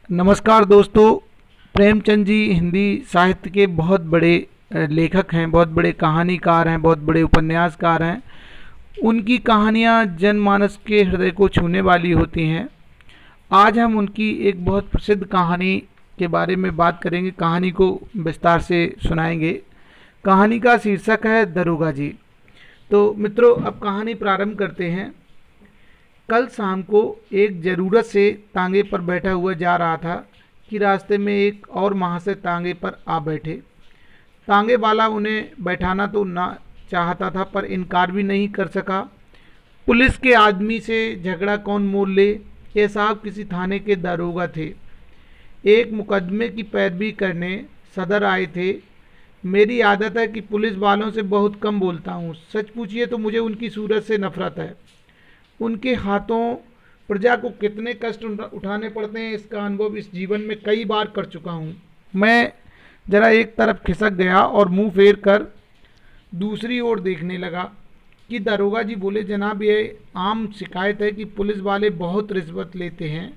नमस्कार दोस्तों। प्रेमचंद जी हिंदी साहित्य के बहुत बड़े लेखक हैं, बहुत बड़े कहानीकार हैं, बहुत बड़े उपन्यासकार हैं। उनकी कहानियाँ जनमानस के हृदय को छूने वाली होती हैं। आज हम उनकी एक बहुत प्रसिद्ध कहानी के बारे में बात करेंगे, कहानी को विस्तार से सुनाएंगे। कहानी का शीर्षक है दरोगा जी। तो मित्रों, अब कहानी प्रारंभ करते हैं। कल शाम को एक ज़रूरत से तांगे पर बैठा हुआ जा रहा था कि रास्ते में एक और महाशय तांगे पर आ बैठे। तांगे वाला उन्हें बैठाना तो ना चाहता था, पर इनकार भी नहीं कर सका। पुलिस के आदमी से झगड़ा कौन मोल ले। ये साहब किसी थाने के दारोगा थे, एक मुकदमे की पैरवी करने सदर आए थे। मेरी आदत है कि पुलिस वालों से बहुत कम बोलता हूँ। सच पूछिए तो मुझे उनकी सूरत से नफरत है। उनके हाथों प्रजा को कितने कष्ट उठाने पड़ते हैं, इसका अनुभव इस जीवन में कई बार कर चुका हूँ। मैं जरा एक तरफ खिसक गया और मुंह फेर कर दूसरी ओर देखने लगा कि दरोगा जी बोले, जनाब ये आम शिकायत है कि पुलिस वाले बहुत रिश्वत लेते हैं,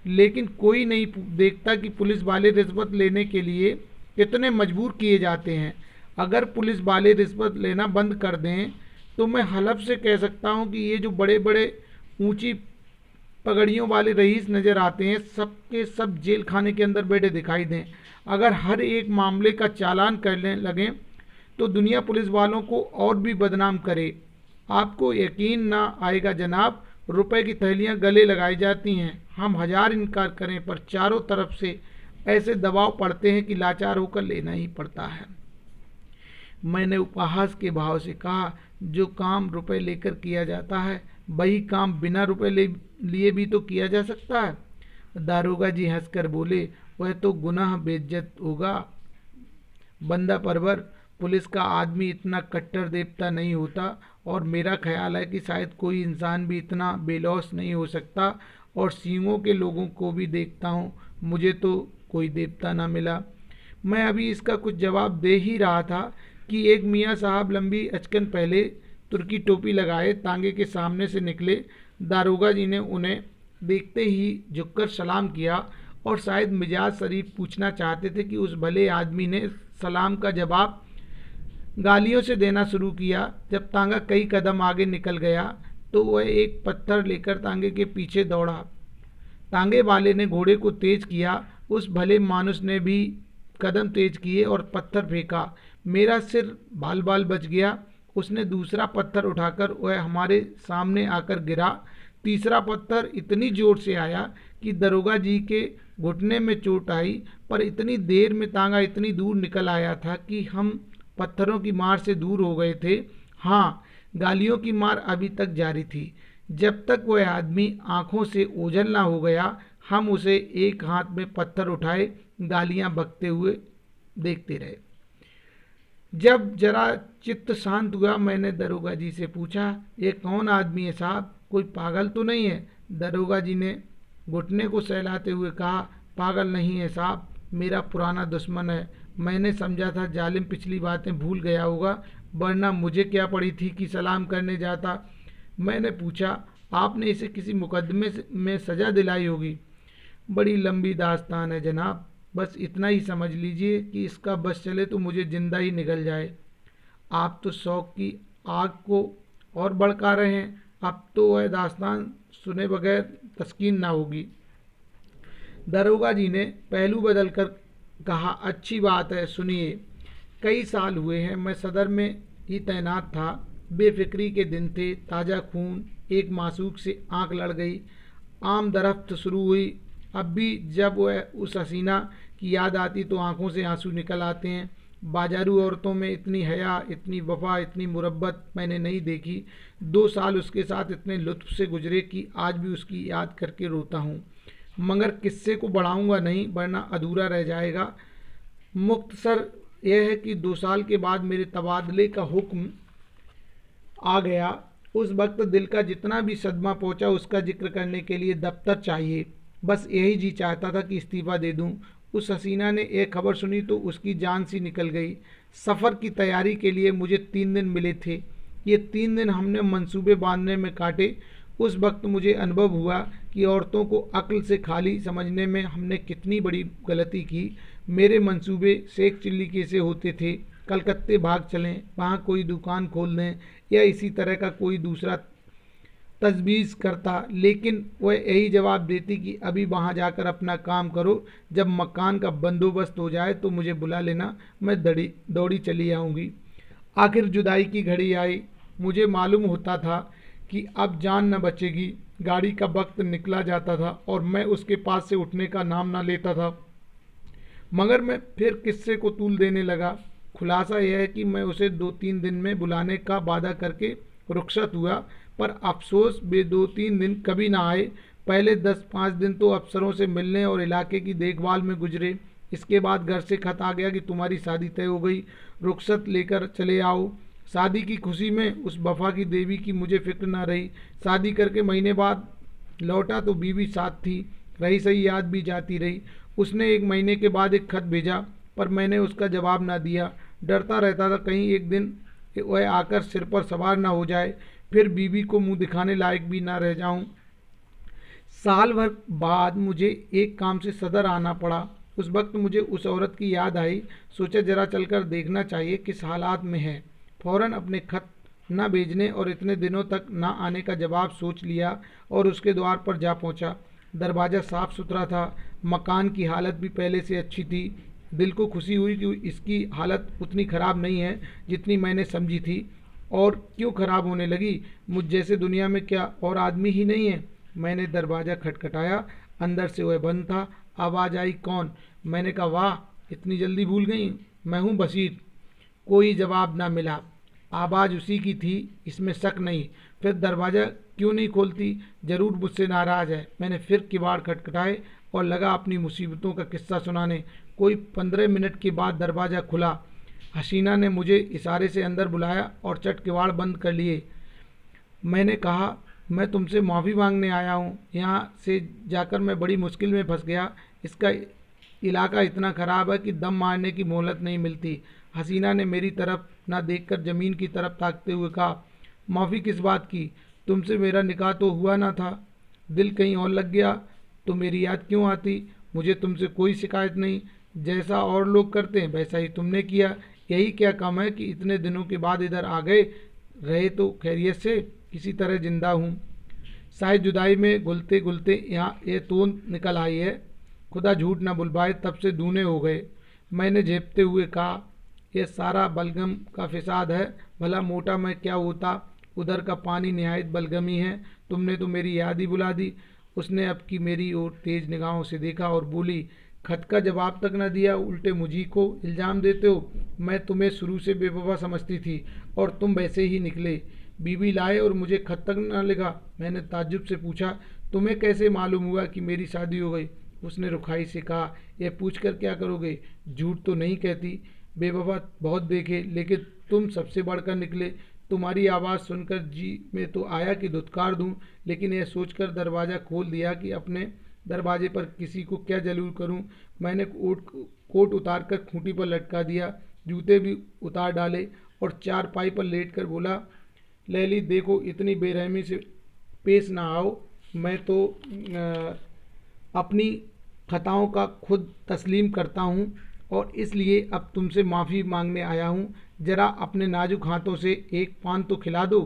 लेकिन कोई नहीं देखता कि पुलिस वाले रिश्वत लेने के लिए कितने मजबूर किए जाते हैं। अगर पुलिस वाले रिश्वत लेना बंद कर दें तो मैं हलफ से कह सकता हूँ कि ये जो बड़े बड़े ऊंची पगड़ियों वाले रईस नज़र आते हैं, सब के सब जेल खाने के अंदर बैठे दिखाई दें। अगर हर एक मामले का चालान करने लगें तो दुनिया पुलिस वालों को और भी बदनाम करे। आपको यकीन ना आएगा जनाब, रुपए की थैलियाँ गले लगाई जाती हैं। हम हजार इनकार करें पर चारों तरफ से ऐसे दबाव पड़ते हैं कि लाचार होकर लेना ही पड़ता है। मैंने उपहास के भाव से कहा, जो काम रुपए लेकर किया जाता है वही काम बिना रुपए लिए भी तो किया जा सकता है। दारोगा जी हंसकर बोले, वह तो गुनाह बेइज्जत होगा बंदा परवर। पुलिस का आदमी इतना कट्टर देवता नहीं होता, और मेरा ख्याल है कि शायद कोई इंसान भी इतना बेलौस नहीं हो सकता। और सींगों के लोगों को भी देखता हूँ, मुझे तो कोई देवता ना मिला। मैं अभी इसका कुछ जवाब दे ही रहा था कि एक मियाँ साहब लंबी अचकन पहले तुर्की टोपी लगाए तांगे के सामने से निकले। दारोगा जी ने उन्हें देखते ही झुककर सलाम किया और शायद मिजाज शरीफ पूछना चाहते थे कि उस भले आदमी ने सलाम का जवाब गालियों से देना शुरू किया। जब तांगा कई कदम आगे निकल गया तो वह एक पत्थर लेकर तांगे के पीछे दौड़ा। तांगे वाले ने घोड़े को तेज किया, उस भले मानुस ने भी कदम तेज किए और पत्थर फेंका। मेरा सिर बाल बाल बच गया। उसने दूसरा पत्थर उठाकर वह हमारे सामने आकर गिरा। तीसरा पत्थर इतनी जोर से आया कि दरोगा जी के घुटने में चोट आई, पर इतनी देर में तांगा इतनी दूर निकल आया था कि हम पत्थरों की मार से दूर हो गए थे। हाँ, गालियों की मार अभी तक जारी थी। जब तक वह आदमी आंखों से ओझल ना हो गया, हम उसे एक हाथ में पत्थर उठाए गालियां बकते हुए देखते रहे। जब जरा चित्त शांत हुआ, मैंने दरोगा जी से पूछा, ये कौन आदमी है साहब, कोई पागल तो नहीं है? दरोगा जी ने घुटने को सहलाते हुए कहा, पागल नहीं है साहब, मेरा पुराना दुश्मन है। मैंने समझा था जालिम पिछली बातें भूल गया होगा, वरना मुझे क्या पड़ी थी कि सलाम करने जाता। मैंने पूछा, आपने इसे किसी मुकदमे में सज़ा दिलाई होगी? बड़ी लंबी दास्तान है जनाब, बस इतना ही समझ लीजिए कि इसका बस चले तो मुझे जिंदा ही निकल जाए। आप तो शौक की आग को और भड़का रहे हैं। अब तो वह दास्तान सुने बगैर तस्कीन ना होगी। दरोगा जी ने पहलू बदल कर कहा, अच्छी बात है, सुनिए। कई साल हुए हैं, मैं सदर में ही तैनात था। बेफिक्री के दिन थे, ताज़ा खून। एक मासूक से आंख लड़ गई, आम दरफ्त शुरू हुई। अब भी जब वह उस हसीना की याद आती तो आंखों से आंसू निकल आते हैं। बाजारू औरतों में इतनी हया, इतनी वफा, इतनी मुरब्बत मैंने नहीं देखी। 2 साल उसके साथ इतने लुत्फ से गुजरे कि आज भी उसकी याद करके रोता हूँ। मगर किस्से को बढ़ाऊँगा नहीं, वरना अधूरा रह जाएगा। मुख्तसर यह है कि 2 साल के बाद मेरे तबादले का हुक्म आ गया। उस वक्त दिल का जितना भी सदमा पहुंचा उसका जिक्र करने के लिए दफ्तर चाहिए। बस यही जी चाहता था कि इस्तीफ़ा दे दूं। उस हसीना ने एक खबर सुनी तो उसकी जान सी निकल गई। सफ़र की तैयारी के लिए मुझे 3 दिन मिले थे। ये 3 दिन हमने मंसूबे बांधने में काटे। उस वक्त मुझे अनुभव हुआ कि औरतों को अक्ल से खाली समझने में हमने कितनी बड़ी गलती की। मेरे मंसूबे शेख चिल्ली कैसे होते थे, कलकत्ते भाग चलें, वहाँ कोई दुकान खोल दें या इसी तरह का कोई दूसरा तजवीज़ करता, लेकिन वह यही जवाब देती कि अभी वहाँ जाकर अपना काम करो, जब मकान का बंदोबस्त हो जाए तो मुझे बुला लेना, मैं दौड़ी चली आऊँगी। आखिर जुदाई की घड़ी आई। मुझे मालूम होता था कि अब जान न बचेगी। गाड़ी का वक्त निकला जाता था और मैं उसके पास से उठने का नाम न लेता था, मगर मैं फिर किस्से को तूल देने लगा। खुलासा यह है कि मैं उसे 2-3 दिन में बुलाने का वादा करके रुखसत हुआ, पर अफसोस वे 2-3 दिन कभी ना आए। पहले 10-5 दिन तो अफसरों से मिलने और इलाके की देखभाल में गुजरे। इसके बाद घर से खत आ गया कि तुम्हारी शादी तय हो गई, रुखसत लेकर चले आओ। शादी की खुशी में उस वफा की देवी की मुझे फिक्र ना रही। शादी करके महीने बाद लौटा तो बीवी साथ थी, रही सही याद भी जाती रही। उसने 1 महीने के बाद एक खत भेजा, पर मैंने उसका जवाब ना दिया। डरता रहता था कहीं एक दिन वह आकर सिर पर सवार ना हो जाए, फिर बीवी को मुंह दिखाने लायक भी ना रह जाऊं। साल भर बाद मुझे एक काम से सदर आना पड़ा। उस वक्त मुझे उस औरत की याद आई। सोचा जरा चलकर देखना चाहिए किस हालात में है। फौरन अपने खत न भेजने और इतने दिनों तक न आने का जवाब सोच लिया और उसके द्वार पर जा पहुंचा। दरवाज़ा साफ सुथरा था, मकान की हालत भी पहले से अच्छी थी। दिल को खुशी हुई कि इसकी हालत उतनी ख़राब नहीं है जितनी मैंने समझी थी। और क्यों ख़राब होने लगी? मुझ जैसे दुनिया में क्या और आदमी ही नहीं है? मैंने दरवाज़ा खटखटाया। अंदर से वह बंद था। आवाज़ आई, कौन? मैंने कहा, वाह, इतनी जल्दी भूल गई, मैं हूँ बशीर। कोई जवाब ना मिला। आवाज़ उसी की थी, इसमें शक नहीं। फिर दरवाज़ा क्यों नहीं खोलती? ज़रूर मुझसे नाराज़ है। मैंने फिर किवाड़ खटखटाए और लगा अपनी मुसीबतों का किस्सा सुनाने। कोई 15 मिनट के बाद दरवाज़ा खुला। हसीना ने मुझे इशारे से अंदर बुलाया और चट किवाड़ बंद कर लिए। मैंने कहा, मैं तुमसे माफ़ी मांगने आया हूँ। यहाँ से जाकर मैं बड़ी मुश्किल में फंस गया। इसका इलाका इतना ख़राब है कि दम मारने की मोहलत नहीं मिलती। हसीना ने मेरी तरफ ना देखकर ज़मीन की तरफ ताकते हुए कहा, माफ़ी किस बात की? तुमसे मेरा निकाह तो हुआ ना था। दिल कहीं और लग गया तो मेरी याद क्यों आती? मुझे तुमसे कोई शिकायत नहीं। जैसा और लोग करते हैं वैसा ही तुमने किया। यही क्या कम है कि इतने दिनों के बाद इधर आ गए। रहे तो खैरियत से, किसी तरह जिंदा हूँ। शायद जुदाई में घुलते घुलते यहाँ ये तोन निकल आई है। खुदा झूठ न बुलवाए, तब से दूने हो गए। मैंने झेपते हुए कहा, यह सारा बलगम का फिसाद है। भला मोटा मैं क्या होता? उधर का पानी निहायत बलगमी है। तुमने तो मेरी याद ही बुला दी। उसने अब की मेरी ओर तेज निगाहों से देखा और बोली, खत का जवाब तक न दिया, उल्टे मुझी को इल्ज़ाम देते हो। मैं तुम्हें शुरू से बेवफा समझती थी और तुम वैसे ही निकले। बीवी लाए और मुझे खत तक न लिखा। मैंने ताज्जुब से पूछा, तुम्हें कैसे मालूम हुआ कि मेरी शादी हो गई? उसने रुखाई से कहा, यह पूछ कर क्या करोगे? झूठ तो नहीं कहती। बेवफा बहुत देखे, लेकिन तुम सबसे बढ़कर निकले। तुम्हारी आवाज़ सुनकर जी में तो आया कि धुतकार दूं, लेकिन यह सोचकर दरवाज़ा खोल दिया कि अपने दरवाजे पर किसी को क्या जलील करूं। मैंने कोट उतार कर खूंटी पर लटका दिया, जूते भी उतार डाले और चारपाई पर लेटकर बोला, लैली देखो, इतनी बेरहमी से पेश ना आओ। मैं तो अपनी खताओं का खुद तस्लीम करता हूँ और इसलिए अब तुमसे माफ़ी मांगने आया हूँ। ज़रा अपने नाजुक हाथों से एक पान तो खिला दो।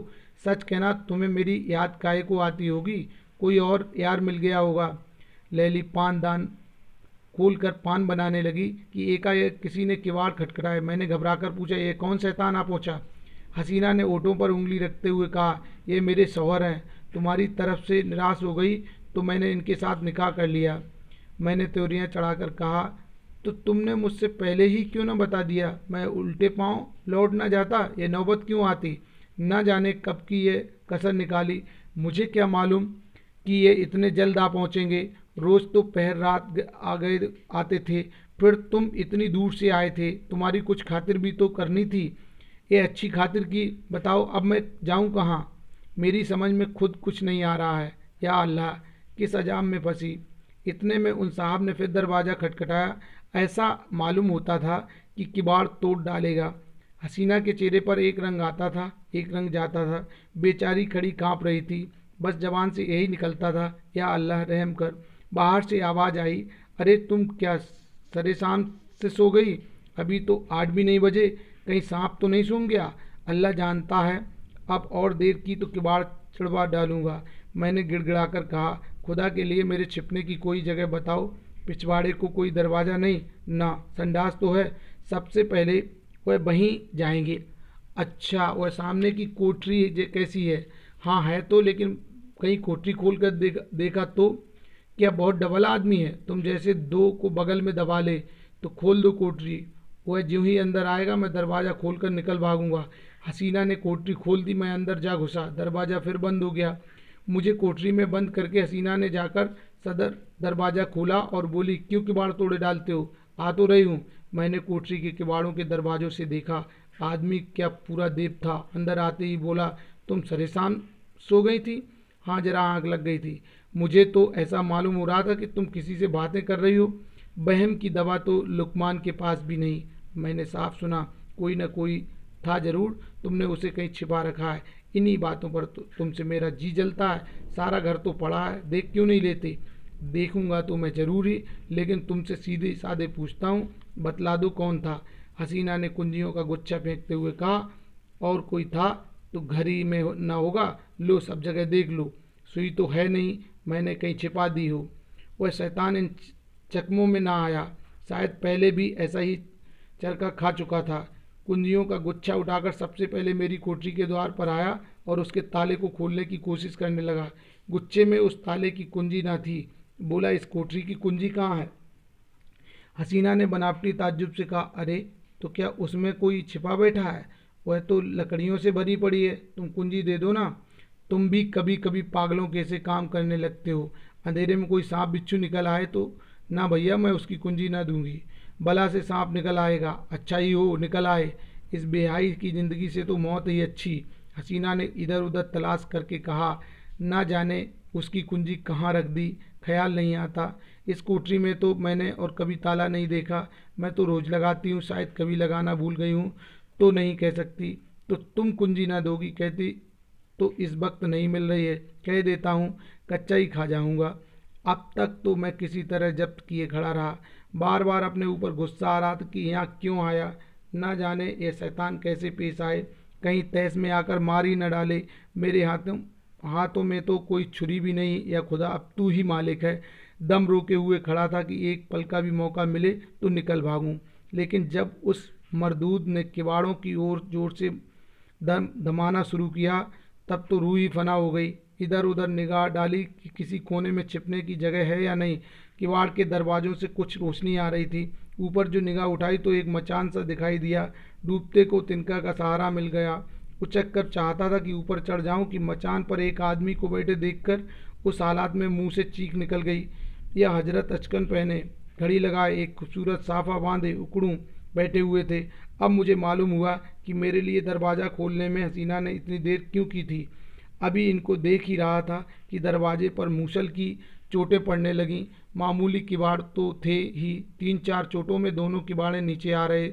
सच कहना, तुम्हें मेरी याद काहे को आती होगी? कोई और यार मिल गया होगा। लैली पानदान खोल कर पान बनाने लगी कि एकाएक किसी ने किवाड़ खटखटाया। मैंने घबराकर पूछा, ये कौन शैतान आ पहुँचा? हसीना ने ओठों पर उंगली रखते हुए कहा, ये मेरे शौहर हैं। तुम्हारी तरफ से निराश हो गई तो मैंने इनके साथ निकाह कर लिया। मैंने त्योरियां चढ़ाकर कहा, तो तुमने मुझसे पहले ही क्यों न बता दिया? मैं उल्टे पांव लौट न जाता, ये नौबत क्यों आती? न जाने कब की ये कसर निकाली। मुझे क्या मालूम कि ये इतने जल्द आ पहुँचेंगे। रोज़ तो पहर रात आ गए आते थे, फिर तुम इतनी दूर से आए थे। तुम्हारी कुछ खातिर भी तो करनी थी। ये अच्छी खातिर की। बताओ अब मैं जाऊं कहाँ? मेरी समझ में खुद कुछ नहीं आ रहा है। या अल्लाह, किस अजाब में फंसी। इतने में उन साहब ने फिर दरवाज़ा खटखटाया। ऐसा मालूम होता था कि किवाड़ तोड़ डालेगा। हसीना के चेहरे पर एक रंग आता था, एक रंग जाता था। बेचारी खड़ी काँप रही थी। बस जबान से यही निकलता था, या अल्लाह रहम कर। बाहर से आवाज़ आई, अरे तुम क्या सरे शाम से सो गई? अभी तो 8 भी नहीं बजे, कहीं सांप तो नहीं सूंघ गया? अल्लाह जानता है, अब और देर की तो किवाड़ छिड़वा डालूंगा। मैंने गिड़गिड़ाकर कहा, खुदा के लिए मेरे छिपने की कोई जगह बताओ। पिछवाड़े को कोई दरवाज़ा नहीं ना? संडास तो है, सबसे पहले वह वहीं जाएंगे। अच्छा, वह सामने की कोठरी कैसी है? हाँ है तो, लेकिन कहीं कोठरी खोल कर देखा तो? क्या बहुत डबल आदमी है? तुम जैसे दो को बगल में दबा ले तो खोल दो कोठरी। वह ज्यों ही अंदर आएगा मैं दरवाज़ा खोल कर निकल भागूंगा। हसीना ने कोठरी खोल दी, मैं अंदर जा घुसा, दरवाज़ा फिर बंद हो गया। मुझे कोठरी में बंद करके हसीना ने जाकर सदर दरवाज़ा खोला और बोली, क्यों किवाड़ तोड़े डालते हो? आ तो रही हूँ। मैंने कोठरी के किवाड़ों के दरवाज़ों से देखा, आदमी क्या पूरा देव था। अंदर आते ही बोला, तुम सरेशाम सो गई थी? हाँ, जरा आँख लग गई थी। मुझे तो ऐसा मालूम हो रहा था कि तुम किसी से बातें कर रही हो। बहम की दवा तो लुकमान के पास भी नहीं। मैंने साफ सुना, कोई न कोई था जरूर, तुमने उसे कहीं छिपा रखा है। इन्हीं बातों पर तुमसे मेरा जी जलता है। सारा घर तो पड़ा है, देख क्यों नहीं लेते? देखूंगा तो मैं जरूर ही, लेकिन तुमसे सीधे साधे पूछता हूँ, बतला दो कौन था? हसीना ने कुंजियों का गुच्छा फेंकते हुए कहा, और कोई था तो घर ही में ना होगा। लो, सब जगह देख लो, सुई तो है नहीं, मैंने कहीं छिपा दी हो। वह शैतान इन चकमों में ना आया, शायद पहले भी ऐसा ही चरखा खा चुका था। कुंजियों का गुच्छा उठाकर सबसे पहले मेरी कोठरी के द्वार पर आया और उसके ताले को खोलने की कोशिश करने लगा। गुच्छे में उस ताले की कुंजी ना थी। बोला, इस कोठरी की कुंजी कहाँ है? हसीना ने बनावटी ताज्जुब से कहा, अरे तो क्या उसमें कोई छिपा बैठा है? वह तो लकड़ियों से भरी पड़ी है, तुम कुंजी दे दो ना। तुम भी कभी कभी पागलों के से काम करने लगते हो। अंधेरे में कोई सांप बिच्छू निकल आए तो? ना भैया, मैं उसकी कुंजी ना दूंगी। बला से सांप निकल आएगा, अच्छा ही हो निकल आए। इस बेहाई की ज़िंदगी से तो मौत ही अच्छी। हसीना ने इधर उधर तलाश करके कहा, ना जाने उसकी कुंजी कहाँ रख दी, ख्याल नहीं आता। इस कोठरी में तो मैंने और कभी ताला नहीं देखा। मैं तो रोज़ लगाती हूँ, शायद कभी लगाना भूल गई हूँ तो नहीं कह सकती। तो तुम कुंजी ना दोगी? कहती तो इस वक्त नहीं मिल रही है, कह देता हूँ, कच्चा ही खा जाऊँगा। अब तक तो मैं किसी तरह जब्त किए खड़ा रहा। बार बार अपने ऊपर गुस्सा आ रहा था कि यहाँ क्यों आया। ना जाने ये शैतान कैसे पेश आए, कहीं तहस में आकर मार ही न डाले। मेरे हाथों में तो कोई छुरी भी नहीं। या खुदा, अब तू ही मालिक है। दम रोके हुए खड़ा था कि एक पल का भी मौका मिले तो निकल भागूं। लेकिन जब उस मरदूद ने किवाड़ों की ओर जोर से धमाना शुरू किया, तब तो रूह ही फना हो गई। इधर उधर निगाह डाली कि किसी कोने में छिपने की जगह है या नहीं। किवाड़ के दरवाज़ों से कुछ रोशनी आ रही थी। ऊपर जो निगाह उठाई तो एक मचान सा दिखाई दिया। डूबते को तिनका का सहारा मिल गया। उचक कर चाहता था कि ऊपर चढ़ जाऊं कि मचान पर एक आदमी को बैठे देखकर उस हालात में मुंह से चीख निकल गई। यह हजरत अचकन पहने, घड़ी लगाए, एक खूबसूरत साफा बांधे उकड़ूं बैठे हुए थे। अब मुझे मालूम हुआ कि मेरे लिए दरवाज़ा खोलने में हसीना ने इतनी देर क्यों की थी। अभी इनको देख ही रहा था कि दरवाजे पर मूसल की चोटें पड़ने लगीं। मामूली किवाड़ तो थे ही, 3-4 चोटों में दोनों किवाड़े नीचे आ रहे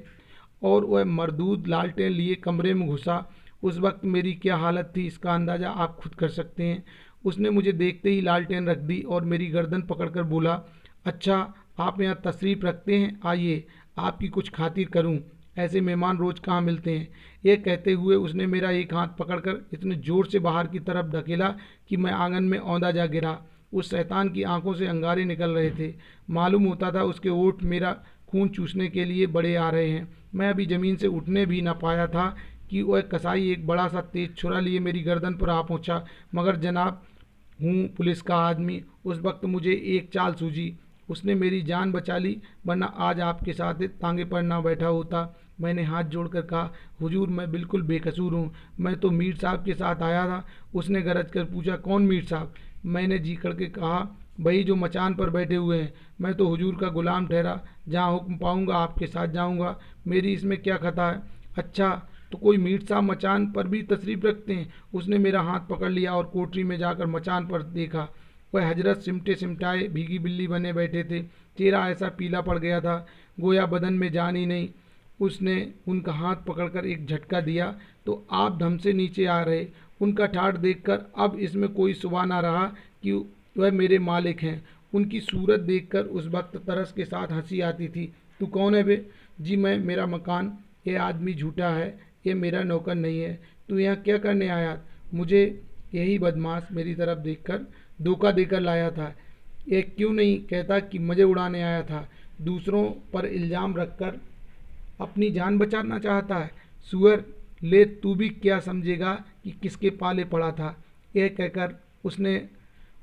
और वह मरदूद लालटेन लिए कमरे में घुसा। उस वक्त मेरी क्या हालत थी इसका अंदाज़ा आप खुद कर सकते हैं। उसने मुझे देखते ही लालटेन रख दी और मेरी गर्दन पकड़कर बोला, अच्छा आप यहाँ तशरीफ़ रखते हैं, आइए आपकी कुछ खातिर करूँ। ऐसे मेहमान रोज़ कहाँ मिलते हैं। यह कहते हुए उसने मेरा एक हाथ पकड़कर इतने ज़ोर से बाहर की तरफ धकेला कि मैं आंगन में औंधा जा गिरा। उस शैतान की आंखों से अंगारे निकल रहे थे। मालूम होता था उसके ओठ मेरा खून चूसने के लिए बड़े आ रहे हैं। मैं अभी ज़मीन से उठने भी ना पाया था कि वह कसाई एक बड़ा सा तेज छुरा लिए मेरी गर्दन पर आ पहुँचा। मगर जनाब, हूँ पुलिस का आदमी। उस वक्त मुझे एक चाल सूझी। उसने मेरी जान बचा ली, वरना आज आपके साथ तांगे पर ना बैठा होता। मैंने हाथ जोड़कर कहा, हुजूर मैं बिल्कुल बेकसूर हूँ, मैं तो मीर साहब के साथ आया था। उसने गरज कर पूछा, कौन मीर साहब? मैंने जी करके कहा, वही जो मचान पर बैठे हुए हैं। मैं तो हुजूर का गुलाम ठहरा, जहाँ हुक्म पाऊँगा आपके साथ जाऊँगा, मेरी इसमें क्या खता है। अच्छा, तो कोई मीर साहब मचान पर भी तशरीफ़ रखते हैं? उसने मेरा हाथ पकड़ लिया और कोठरी में जाकर मचान पर देखा। वह हजरत सिमटे सिमटाए भीगी बिल्ली बने बैठे थे। चेहरा ऐसा पीला पड़ गया था गोया बदन में जान ही नहीं। उसने उनका हाथ पकड़कर एक झटका दिया तो आप धम से नीचे आ रहे। उनका ठाठ देखकर अब इसमें कोई शुबा ना रहा कि वह मेरे मालिक हैं। उनकी सूरत देखकर उस वक्त तरस के साथ हंसी आती थी। तू कौन है बे? जी मैं, मेरा मकान। ये आदमी झूठा है, ये मेरा नौकर नहीं है। तू यहाँ क्या करने आया? मुझे यही बदमाश मेरी तरफ देखकर धोखा देकर लाया था। ये क्यों नहीं कहता कि मज़े उड़ाने आया था? दूसरों पर इल्ज़ाम रखकर अपनी जान बचाना चाहता है। सुअर, ले तू भी क्या समझेगा कि किसके पाले पड़ा था। यह कहकर उसने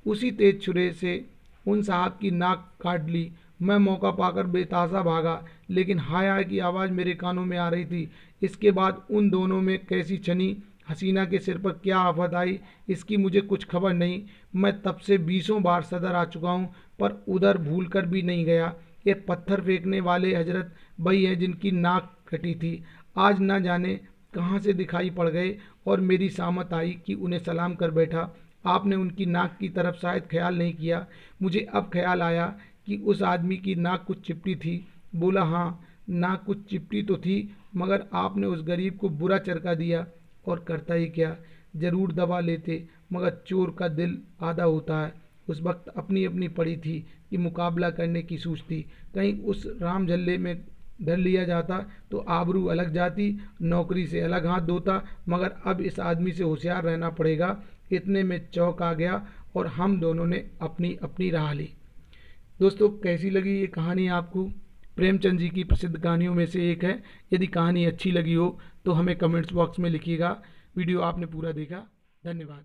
उसी तेज छुरे से उन साहब की नाक काट ली। मैं मौका पाकर बेतासा भागा, लेकिन हाय हाय की आवाज़ मेरे कानों में आ रही थी। इसके बाद उन दोनों में कैसी छनी, हसीना के सिर पर क्या आफत आई, इसकी मुझे कुछ खबर नहीं। मैं तब से 20 बार सदर आ चुका हूँ, पर उधर भूल कर भी नहीं गया। ये पत्थर फेंकने वाले हजरत वही हैं जिनकी नाक कटी थी। आज न जाने कहाँ से दिखाई पड़ गए और मेरी सामत आई कि उन्हें सलाम कर बैठा। आपने उनकी नाक की तरफ शायद ख्याल नहीं किया। मुझे अब ख्याल आया कि उस आदमी की नाक कुछ चिपटी थी। बोला, हाँ, नाक कुछ चिपटी तो थी, मगर आपने उस गरीब को बुरा चरका दिया। और करता ही क्या, ज़रूर दबा लेते, मगर चोर का दिल आधा होता है। उस वक्त अपनी अपनी पड़ी थी कि मुकाबला करने की सूझती। कहीं उस राम झल्ले में धर लिया जाता तो आबरू अलग जाती, नौकरी से अलग हाथ धोता, मगर अब इस आदमी से होशियार रहना पड़ेगा। इतने में चौक आ गया और हम दोनों ने अपनी अपनी राह ली। दोस्तों, कैसी लगी ये कहानी आपको? प्रेमचंद जी की प्रसिद्ध कहानियों में से एक है। यदि कहानी अच्छी लगी हो तो हमें कमेंट्स बॉक्स में लिखिएगा। वीडियो आपने पूरा देखा, धन्यवाद।